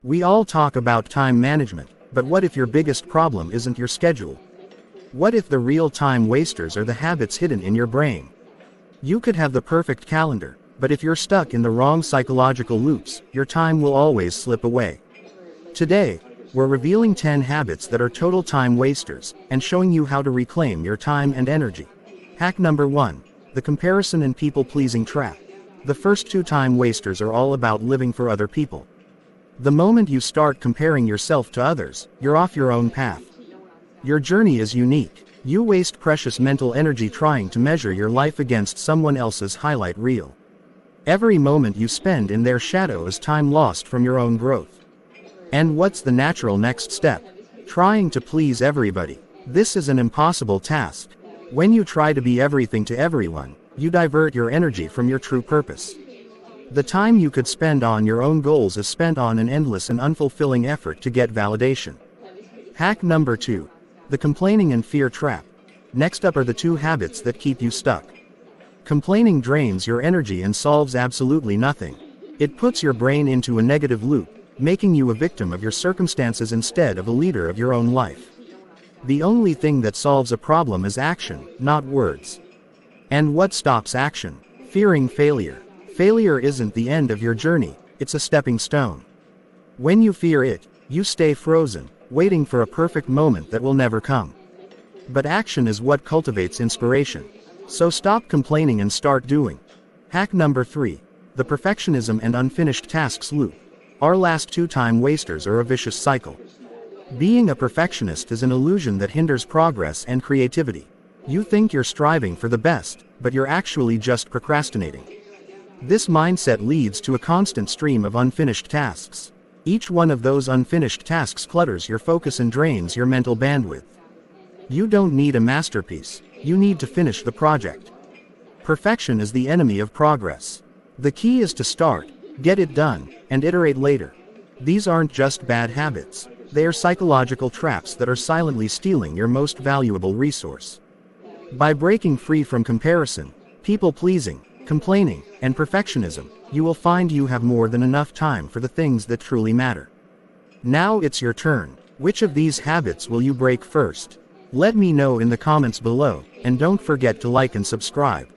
We all talk about time management, but what if your biggest problem isn't your schedule? What if the real time wasters are the habits hidden in your brain? You could have the perfect calendar, but if you're stuck in the wrong psychological loops, your time will always slip away. Today, we're revealing 10 habits that are total time wasters, and showing you how to reclaim your time and energy. Hack number 1. The comparison and people-pleasing trap. The first 2 time wasters are all about living for other people. The moment you start comparing yourself to others, you're off your own path. Your journey is unique. You waste precious mental energy trying to measure your life against someone else's highlight reel. Every moment you spend in their shadow is time lost from your own growth. And what's the natural next step? Trying to please everybody. This is an impossible task. When you try to be everything to everyone, you divert your energy from your true purpose. The time you could spend on your own goals is spent on an endless and unfulfilling effort to get validation. Hack number 2. The complaining and fear trap. Next up are the 2 habits that keep you stuck. Complaining drains your energy and solves absolutely nothing. It puts your brain into a negative loop, making you a victim of your circumstances instead of a leader of your own life. The only thing that solves a problem is action, not words. And what stops action? Fearing failure. Failure isn't the end of your journey, it's a stepping stone. When you fear it, you stay frozen, waiting for a perfect moment that will never come. But action is what cultivates inspiration. So stop complaining and start doing. Hack number 3. The perfectionism and unfinished tasks loop. Our last 2 time wasters are a vicious cycle. Being a perfectionist is an illusion that hinders progress and creativity. You think you're striving for the best, but you're actually just procrastinating. This mindset leads to a constant stream of unfinished tasks. Each one of those unfinished tasks clutters your focus and drains your mental bandwidth. You don't need a masterpiece, you need to finish the project. Perfection is the enemy of progress. The key is to start, get it done, and iterate later. These aren't just bad habits, they are psychological traps that are silently stealing your most valuable resource. By breaking free from comparison, people-pleasing, complaining, and perfectionism, you will find you have more than enough time for the things that truly matter. Now it's your turn. Which of these habits will you break first? Let me know in the comments below, and don't forget to like and subscribe.